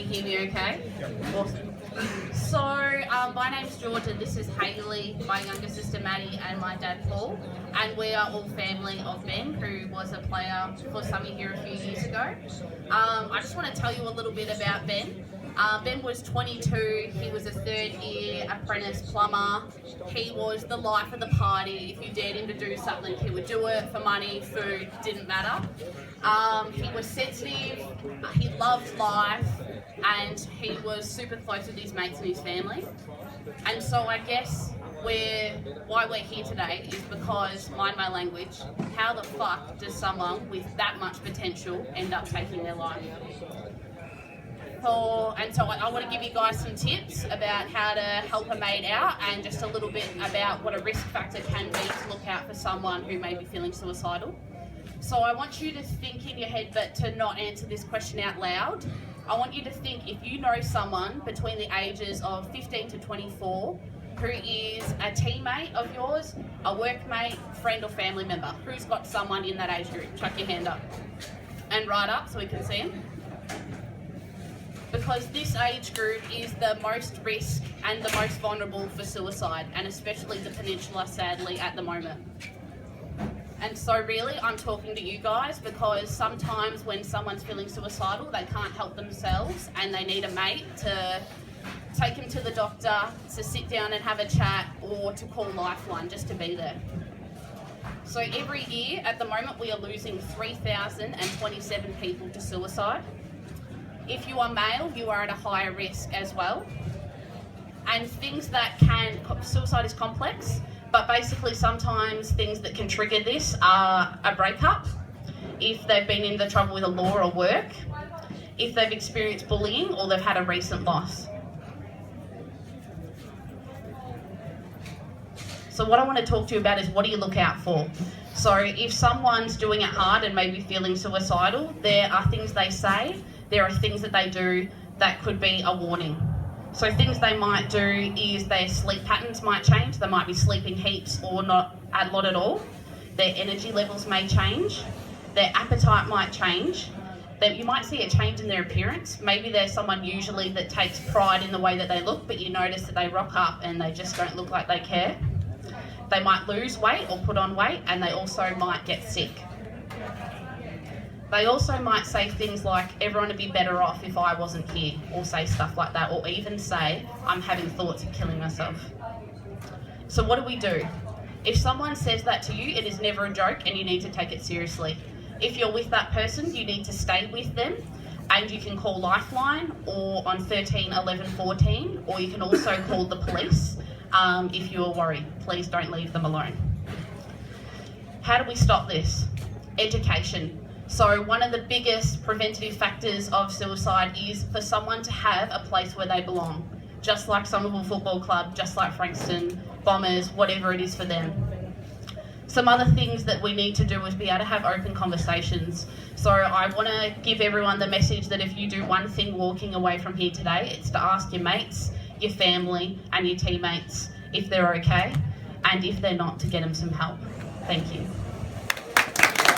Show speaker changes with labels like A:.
A: hear me okay? Awesome. So, my name's George and this is Hayley, my younger sister Maddie and my dad Paul. And we are all family of Ben, who was a player for Summy here a few years ago. I just want to tell you a little bit about Ben. Ben was 22, he was a third year apprentice plumber. He was the life of the party. If you dared him to do something, he would do it for money, food, didn't matter. He was sensitive, he loved life, and he was super close with his mates and his family. And so I guess why we're here today is because, mind my language, how the fuck does someone with that much potential end up taking their life? And so I want to give you guys some tips about how to help a mate out and just a little bit about what a risk factor can be to look out for someone who may be feeling suicidal. So I want you to think in your head, but to not answer this question out loud. I want you to think if you know someone between the ages of 15 to 24 who is a teammate of yours, a workmate, friend or family member. Who's got someone in that age group? Chuck your hand up. And right up so we can see them. Because this age group is the most risk and the most vulnerable for suicide, and especially the peninsula, sadly, at the moment. And so really, I'm talking to you guys because sometimes when someone's feeling suicidal, they can't help themselves and they need a mate to take them to the doctor, to sit down and have a chat, or to call Lifeline just to be there. So every year, at the moment, we are losing 3,027 people to suicide. If you are male, you are at a higher risk as well. And suicide is complex, but basically sometimes things that can trigger this are a breakup, if they've been in the trouble with a law or work, if they've experienced bullying or they've had a recent loss. So what I want to talk to you about is what do you look out for? So if someone's doing it hard and maybe feeling suicidal, there are things they say, there are things that they do that could be a warning. So things they might do is their sleep patterns might change. They might be sleeping heaps or not a lot at all. Their energy levels may change. Their appetite might change. You might see a change in their appearance. Maybe there's someone usually that takes pride in the way that they look, but you notice that they rock up and they just don't look like they care. They might lose weight or put on weight, and they also might get sick. They also might say things like, everyone would be better off if I wasn't here, or say stuff like that, or even say, I'm having thoughts of killing myself. So what do? If someone says that to you, it is never a joke and you need to take it seriously. If you're with that person, you need to stay with them, and you can call Lifeline or on 13 11 14, or you can also call the police if you are worried. Please don't leave them alone. How do we stop this? Education. So one of the biggest preventative factors of suicide is for someone to have a place where they belong, just like Somerville Football Club, just like Frankston, Bombers, whatever it is for them. Some other things that we need to do is be able to have open conversations. So I want to give everyone the message that if you do one thing walking away from here today, it's to ask your mates, your family and your teammates if they're okay, and if they're not, to get them some help. Thank you.